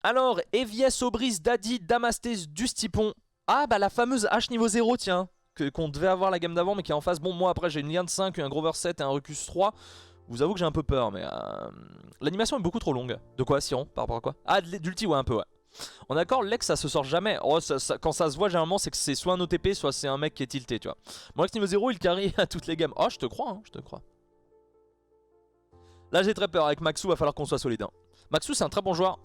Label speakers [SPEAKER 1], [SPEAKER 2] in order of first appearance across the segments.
[SPEAKER 1] Alors, Evies, Obris, Daddy, Damastes, Dustipon. Ah bah la fameuse H niveau 0 tiens, qu'on devait avoir la gamme d'avant mais qui est en face. Bon moi après j'ai une Liane 5, un Grover 7 et un Rucus 3. Vous avoue que j'ai un peu peur mais l'animation est beaucoup trop longue. De quoi Siron? Par rapport à quoi? Ah d'ulti ouais un peu ouais. On est d'accord, Lex ça se sort jamais. Oh, quand ça se voit généralement c'est que c'est soit un OTP soit c'est un mec qui est tilté tu vois. Mon Lex niveau 0 il carry à toutes les gammes. Oh je te crois hein, je te crois. Là j'ai très peur, avec Maxou va falloir qu'on soit solide hein. Maxou c'est un très bon joueur.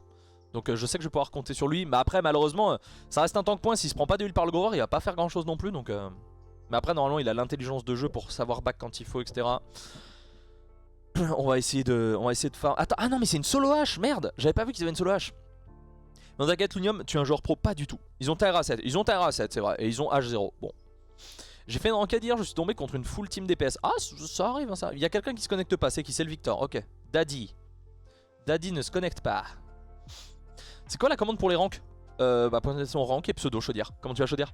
[SPEAKER 1] Donc je sais que je vais pouvoir compter sur lui. Mais après malheureusement ça reste un tank point. S'il se prend pas de heal par le Grover il va pas faire grand chose non plus. Donc mais après normalement il a l'intelligence de jeu pour savoir back quand il faut etc. On va essayer de faire... Attends, ah non mais c'est une solo H, merde. J'avais pas vu qu'ils avaient une solo H. Dans t'inquiète Lunium tu es un joueur pro, pas du tout. Ils ont TRA7, c'est vrai. Et ils ont H0, bon. J'ai fait une enquête hier, je suis tombé contre une full team DPS. Ah ça arrive hein, ça arrive. Il y a quelqu'un qui se connecte pas, c'est qui? C'est le Victor, ok. Daddy ne se connecte pas. C'est quoi la commande pour les ranks? Bah point d'exclamation rank et pseudo chaudière. Comment tu vas chaudière?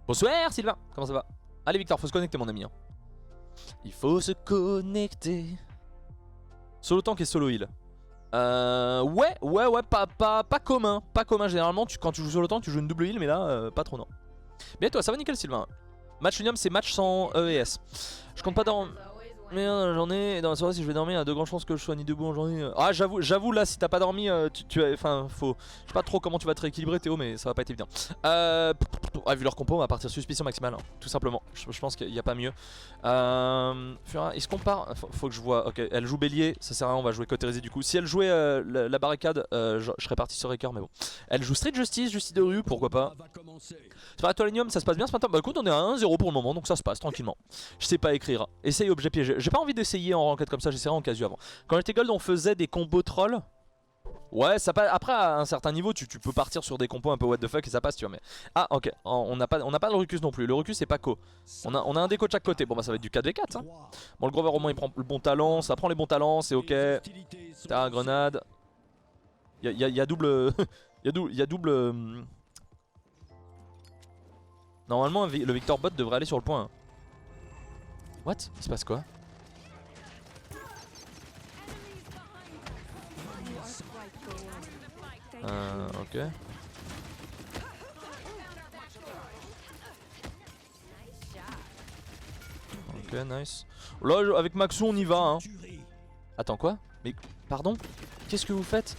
[SPEAKER 1] Bonsoir Sylvain, comment ça va? Allez Victor, faut se connecter mon ami hein. Il faut se connecter. Solo tank et solo heal. Ouais, pas commun. Pas commun généralement, quand tu joues solo tank tu joues une double heal mais là pas trop non. Mais toi ça va nickel Sylvain. Match Unium c'est match sans ES. Je compte pas dans... Mais dans la journée, dans la soirée si je vais dormir, il y a de grandes chances que je sois ni debout en journée. Ah j'avoue là si t'as pas dormi, enfin faut... Je sais pas trop comment tu vas te rééquilibrer Théo mais ça va pas être évident. Vu leur compo on va partir suspicion maximale hein, tout simplement. Je pense qu'il n'y a pas mieux. Est-ce qu'on part? Faut que je vois, ok elle joue bélier, ça sert à rien on va jouer Cauterizé du coup. Si elle jouait la barricade, je serais parti sur Raker mais bon. Elle joue Street Justice, Justice de rue, pourquoi pas. C'est pas à toi l'Unium, ça se passe bien ce matin? Bah écoute on est à 1-0 pour le moment donc ça se passe tranquillement. Je sais pas écrire, essaye objet piégé. J'ai pas envie d'essayer en ranked comme ça, j'essaierai en casu avant. Quand j'étais gold on faisait des combos troll. Ouais ça passe, après à un certain niveau tu peux partir sur des compos un peu what the fuck et ça passe tu vois mais... Ah ok, on n'a pas le Rucus non plus, le Rucus c'est pas co. On a un déco de chaque côté, bon bah ça va être du 4v4 hein. Bon le Grover au moins il prend le bon talent, ça prend les bons talents, c'est ok. T'as grenade. Y'a double... Y'a double... Normalement le Victor Bot devrait aller sur le point hein. What? Il se passe quoi? Ok. Ok, nice. Là, avec Maxou, on y va. Hein. Attends, quoi? Mais, pardon? Qu'est-ce que vous faites?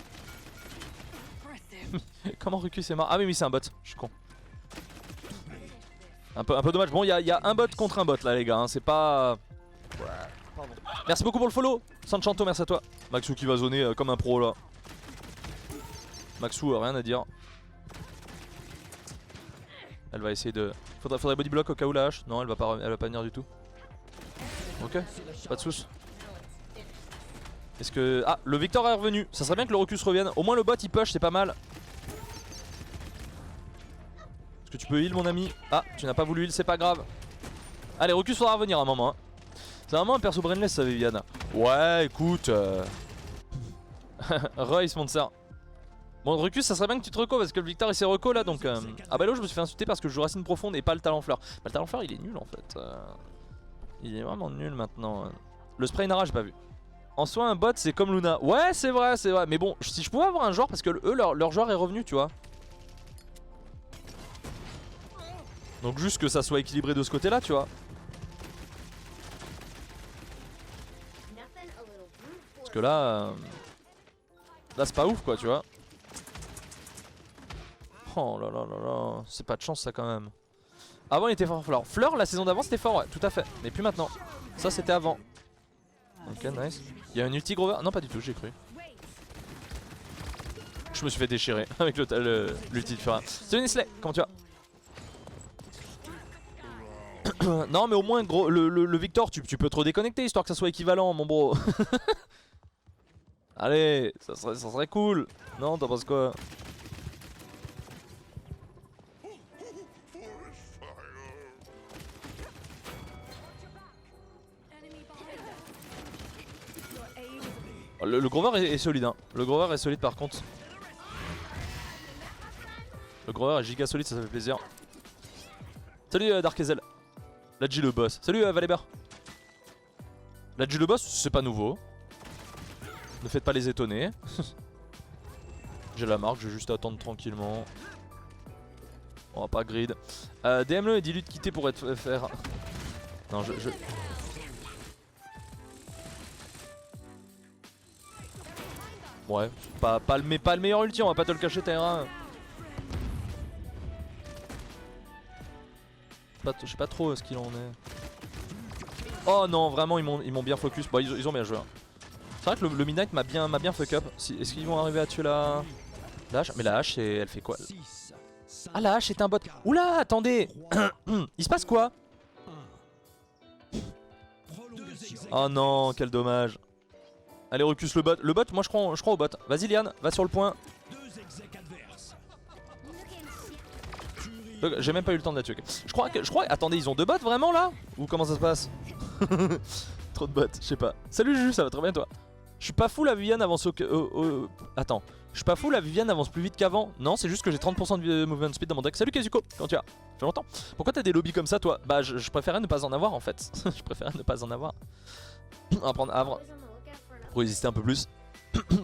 [SPEAKER 1] Comment Rucus est mort? Ah, mais oui, c'est un bot. Je suis con. Un peu dommage. Bon, il y a un bot contre un bot là, les gars. Hein. C'est pas. Pardon. Merci beaucoup pour le follow. Sanchanto, merci à toi. Maxou qui va zoner comme un pro là. Maxou, rien à dire. Elle va essayer de... Faudrait body block au cas où la hache. Non, elle va pas venir du tout. Ok, pas de soucis. Est-ce que... Ah, le Victor est revenu. Ça serait bien que le Rucus revienne. Au moins le bot il push, c'est pas mal. Est-ce que tu peux heal mon ami? Ah, tu n'as pas voulu heal, c'est pas grave. Allez, Rucus faudra revenir à un moment. Hein. C'est vraiment un perso brainless ça, Viviane. Ouais, écoute... Roy sponsor. Bon Rucus ça serait bien que tu te reco parce que le Victor il s'est reco là donc Ah bah là je me suis fait insulter parce que je joue racine profonde et pas le talent fleur. Bah le talent fleur il est nul en fait. Il est vraiment nul maintenant. Le spray Nara j'ai pas vu. En soi un bot c'est comme Luna. Ouais c'est vrai. Mais bon si je pouvais avoir un joueur parce que eux leur joueur est revenu tu vois. Donc juste que ça soit équilibré de ce côté là tu vois. Parce que là là c'est pas ouf quoi tu vois. Oh là là là là, c'est pas de chance ça quand même. Avant il était fort Fleur. Fleur la saison d'avant c'était fort ouais, tout à fait. Mais plus maintenant. Ça c'était avant. Ok nice. Il y a un ulti Grover? Non pas du tout, j'ai cru. Je me suis fait déchirer avec l'ulti de Fura. Salut Nestlé, comment tu vas? Non mais au moins gros, le Victor tu peux te redéconnecter histoire que ça soit équivalent mon bro. Allez, ça serait cool. Non t'en penses quoi? Le Grover est solide hein. Le Grover est solide par contre. Le Grover est giga solide, ça fait plaisir. Salut Dark Ezel. Là G le boss. Salut Valéber. La duel de boss, c'est pas nouveau. Ne faites pas les étonner. J'ai la marque, je vais juste attendre tranquillement. On va pas grid. DM-le et dis-lui de quitter pour être faire. Non, je... Ouais, pas le meilleur ulti, on va pas te le cacher, Taira. Je sais pas trop ce qu'il en est. Oh non, vraiment, ils m'ont bien focus. Bon, ils ont bien joué. Hein. C'est vrai que le Midnight m'a bien fuck up. Est-ce qu'ils vont arriver à tuer la hache? Mais la hache, elle fait quoi? Ah, la hache est un bot. Oula, attendez. Il se passe quoi? Oh non, quel dommage. Allez, recuse le bot. Le bot, moi je crois au bot. Vas-y, Liane, va sur le point. J'ai même pas eu le temps de la tuer. Je crois. Attendez, ils ont deux bots vraiment là? Ou comment ça se passe? Trop de bots, je sais pas. Salut Juju, ça va très bien toi? Je suis pas fou, la Viviane avance Attends. Je suis pas fou, la Viviane avance plus vite qu'avant. Non, c'est juste que j'ai 30% de movement speed dans mon deck. Salut Kazuko, comment tu vas? Ça fait longtemps. Pourquoi t'as des lobbies comme ça toi? Bah je préférais ne pas en avoir en fait. Je préférais ne pas en avoir. Apprendre à pour résister un peu plus.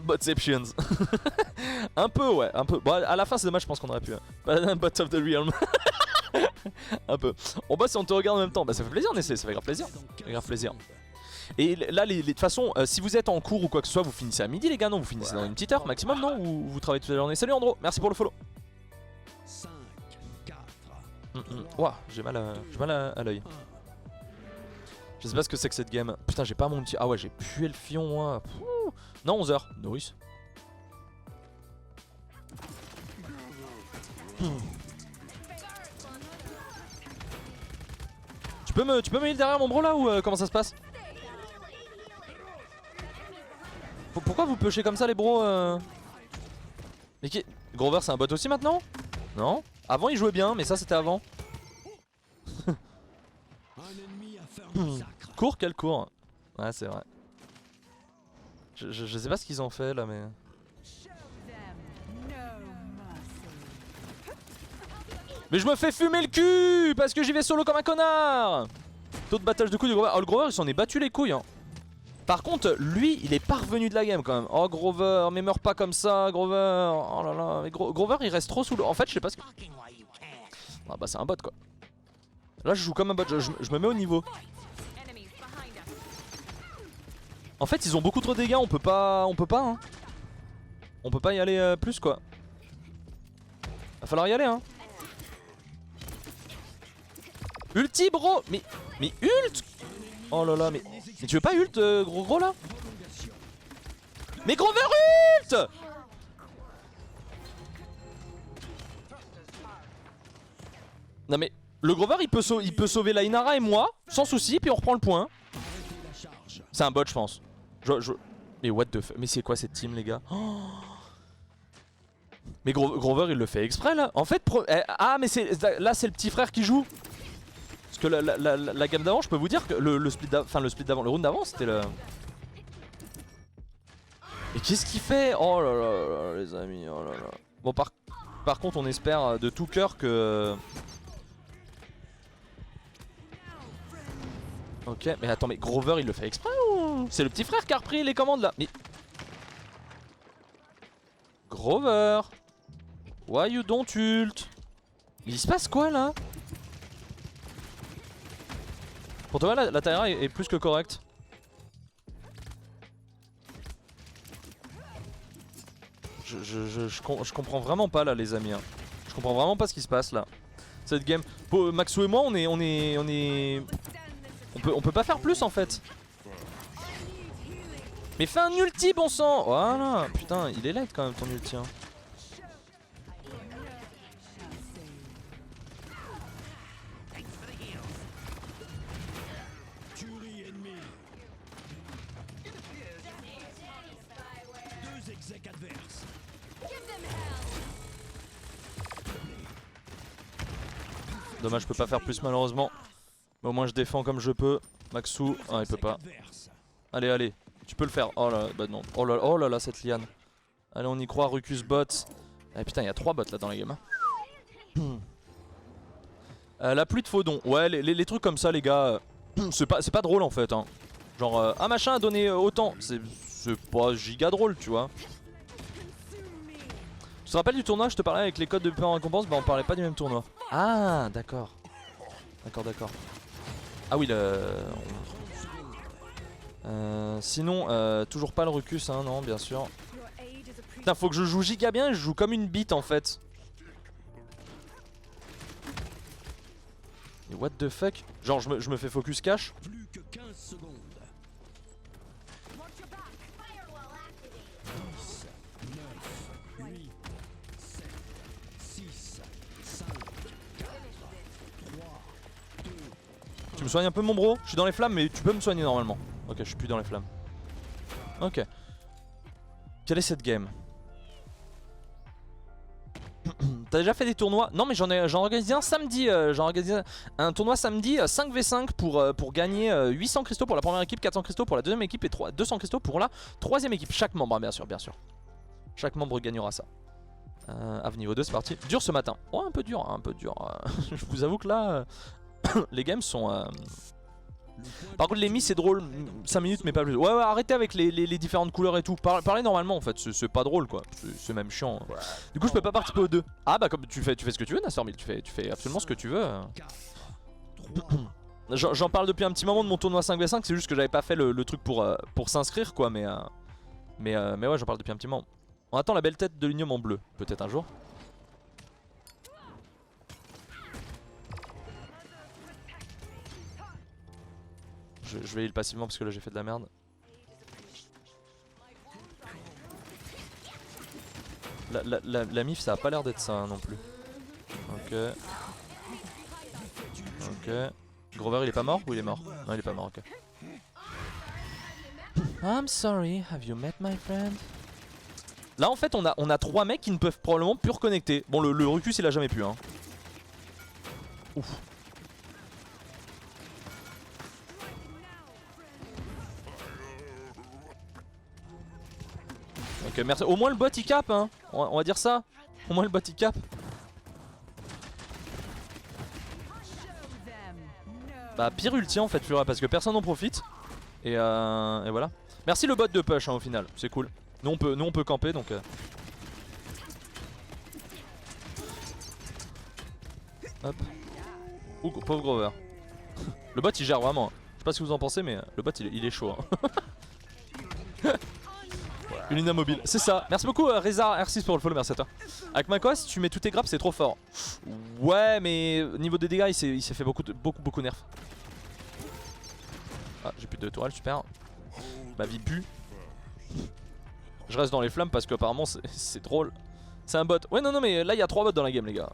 [SPEAKER 1] Botceptions. Un peu ouais, un peu. Bon à la fin c'est dommage, je pense qu'on aurait pu. Bot of the realm. Un peu. On bosse et on te regarde en même temps. Bah ça fait plaisir Nessé, ça fait grave plaisir. Ça fait grave plaisir. Et là, de toute façon, si vous êtes en cours ou quoi que ce soit, vous finissez à midi les gars, non? Vous finissez dans une petite heure maximum, non? Ou vous travaillez toute la journée? Salut Andro, merci pour le follow.
[SPEAKER 2] 5, 4,
[SPEAKER 1] Ouah, j'ai mal à l'œil. Je sais pas ce que c'est que cette game. Putain, j'ai pas mon petit... Ah ouais, j'ai pué le fion, moi. Non, 11h. Nourrice. Tu peux me heal derrière mon bro là ou comment ça se passe? Pourquoi vous pushez comme ça les bros Mais qui... Grover c'est un bot aussi maintenant? Non? Avant il jouait bien mais ça c'était avant. Cours, quel cours? Ouais c'est vrai. Je sais pas ce qu'ils ont fait là mais... Mais je me fais fumer le cul parce que j'y vais solo comme un connard. Taux de battage de couilles de Grover. Oh le Grover il s'en est battu les couilles hein. Par contre, lui, il est pas revenu de la game quand même. Oh Grover, mais meurs pas comme ça, Grover. Oh là là, mais Grover il reste trop sous l'eau. En fait, je sais pas ce que... Ah bah c'est un bot quoi. Là je joue comme un bot, je me mets au niveau. En fait, ils ont beaucoup trop de dégâts, on peut pas hein. On peut pas y aller plus quoi. Va falloir y aller hein. Ulti bro. Mais ult. Oh là là, mais tu veux pas ult gros là? Mais Grover ult! Non mais le Grover il peut sauver la Inara et moi sans souci puis on reprend le point. C'est un bot je pense. Mais what the fuck? Mais c'est quoi cette team les gars? Oh. Mais Grover il le fait exprès là. En fait ah mais là c'est le petit frère qui joue. Parce que la gamme d'avant, je peux vous dire que le split d'avant, le round d'avant, c'était le... Et qu'est-ce qu'il fait? Oh là là les amis, oh là là. Bon par contre on espère de tout cœur que... Ok, mais attends, mais Grover il le fait exprès ou... C'est le petit frère qui a repris les commandes là. Mais... Grover, why you don't ult? Il se passe quoi là? Pour toi la Taira est plus que correcte. Je comprends vraiment pas là les amis hein. Je comprends vraiment pas ce qui se passe là. Cette game, Maxou et moi on peut pas faire plus en fait. Mais fais un ulti bon sang. Voilà, putain il est light quand même ton ulti hein. Dommage, je peux pas faire plus malheureusement. Mais au moins je défends comme je peux. Maxou, ah il peut pas. Allez, allez, tu peux le faire. Oh là, bah non. Oh là là, cette liane. Allez, on y croit, Rucus bot. Eh putain, il y a 3 bots là dans la game. Hein. La pluie de Faudon. Ouais, les trucs comme ça, les gars, c'est pas drôle en fait. Hein. Un machin a donné autant. C'est pas giga drôle, tu vois. Tu te rappelles du tournoi, je te parlais avec les codes de paiement en récompense, bah on parlait pas du même tournoi. Ah d'accord. D'accord. Ah oui sinon toujours pas le Rucus hein, non bien sûr. Putain faut que je joue giga bien et je joue comme une bite en fait. Et what the fuck. Genre je me fais focus cash.
[SPEAKER 2] Plus que 15 secondes. 10, 9, 8, 7, 6, 5, 4, 3, 2.
[SPEAKER 1] Tu me soignes un peu mon bro. Je suis dans les flammes mais tu peux me soigner normalement. Ok je suis plus dans les flammes. Ok. Quelle est cette game? T'as déjà fait des tournois? Non mais j'en ai organisé un samedi, j'en ai organisé un tournoi samedi 5v5 pour gagner 800 cristaux pour la première équipe, 400 cristaux pour la deuxième équipe et 200 cristaux pour la troisième équipe. Chaque membre, hein, bien sûr. Chaque membre gagnera ça. Av niveau 2 c'est parti. Dur ce matin. Oh un peu dur, Je vous avoue que là, les games sont... Par contre les mis c'est drôle, 5 minutes mais pas plus. Ouais arrêtez avec les différentes couleurs et tout. Parlez normalement en fait, c'est pas drôle quoi. C'est même chiant. Du coup je peux pas participer aux deux. Ah bah comme tu fais ce que tu veux Nastormil, tu fais absolument ce que tu veux. J'en parle depuis un petit moment de mon tournoi 5v5, c'est juste que j'avais pas fait le truc pour s'inscrire quoi. Mais ouais j'en parle depuis un petit moment. On attend la belle tête de l'Union en bleu, peut-être un jour. Je vais heal passivement parce que là j'ai fait de la merde. La mif ça a pas l'air d'être ça hein, non plus. Ok. Grover il est pas mort ou il est mort? Non il est pas mort, ok. I'm sorry, have you met my friend? Là en fait on a 3 mecs qui ne peuvent probablement plus reconnecter. Bon le Rucus il a jamais pu hein. Ouf. Ok merci, au moins le bot il cap hein. On va dire ça. Au moins le bot il cap. Bah pire ulti en fait Flura parce que personne n'en profite. Et voilà. Merci le bot de push hein, au final, c'est cool. Nous on peut camper donc Hop. Ouh pauvre Grover. Le bot il gère vraiment. Je sais pas ce que vous en pensez mais le bot il est chaud hein. Une lina mobile, c'est ça. Merci beaucoup Reza R6 pour le follow, merci à toi. Avec Makoa si tu mets tous tes grappes c'est trop fort. Ouais mais niveau des dégâts il s'est fait beaucoup nerf. Ah j'ai plus de tourelle, super. Ma vie pue. Je reste dans les flammes parce qu'apparemment c'est drôle. C'est un bot. Ouais non mais là il y a 3 bots dans la game les gars.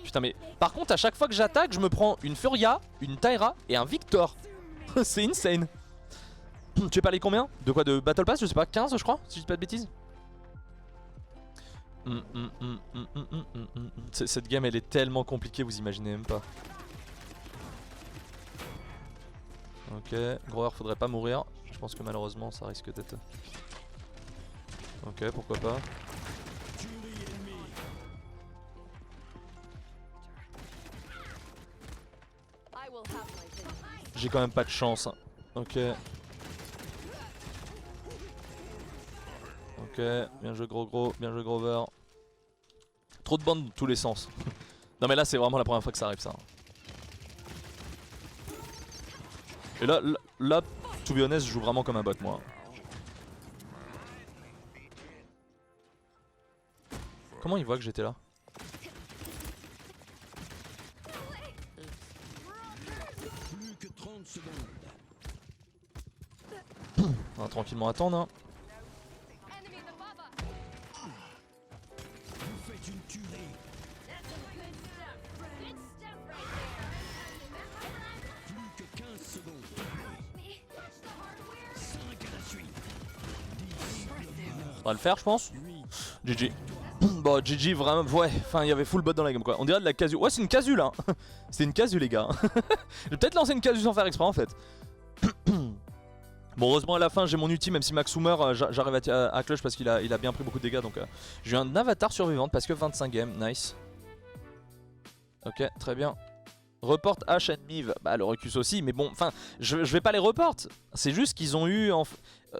[SPEAKER 1] Putain mais par contre à chaque fois que j'attaque je me prends une Furia, une Tyra et un Victor. C'est insane. Tu veux parler combien? De quoi? De Battle Pass je sais pas, 15 je crois si je dis pas de bêtises. Cette game elle est tellement compliquée vous imaginez même pas. Ok, Grover faudrait pas mourir. Je pense que malheureusement ça risque d'être... Ok pourquoi pas. J'ai quand même pas de chance hein. Ok. Ok, bien joué gros, bien joué Grover. Trop de bandes dans tous les sens. Non mais là c'est vraiment la première fois que ça arrive ça. Et là, to be honest, je joue vraiment comme un bot moi. Comment il voit que j'étais là?
[SPEAKER 2] Plus que 30 secondes.
[SPEAKER 1] On va tranquillement attendre hein.
[SPEAKER 2] Vous faites une tuerie. Plus que 15 secondes. 5 à la suite. 10.
[SPEAKER 1] On va le faire je pense.
[SPEAKER 2] 8.
[SPEAKER 1] GG. Bon GG vraiment, ouais, enfin il y avait full bot dans la game quoi. On dirait de la casu. Ouais c'est une casu là. C'est une casu les gars. Je vais peut-être lancer une casu sans faire exprès en fait. Bon heureusement à la fin j'ai mon ulti même si Max meurt j'arrive à clutch parce qu'il a bien pris beaucoup de dégâts donc j'ai eu un avatar survivante parce que 25 games, nice. Ok, très bien. Report H and Miv. Bah le Ruckus aussi, mais bon, enfin, je vais pas les report. C'est juste qu'ils ont eu...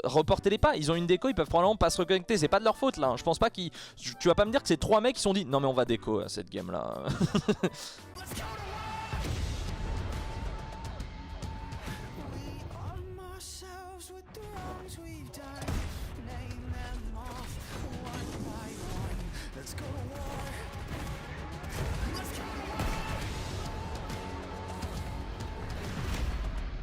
[SPEAKER 1] reportez-les pas, ils ont une déco, ils peuvent probablement pas se reconnecter, c'est pas de leur faute là. Je pense pas qu'ils... Tu vas pas me dire que c'est 3 mecs qui se sont dit non mais on va déco à cette game là.
[SPEAKER 3] We arm ourselves with the wrongs we've done.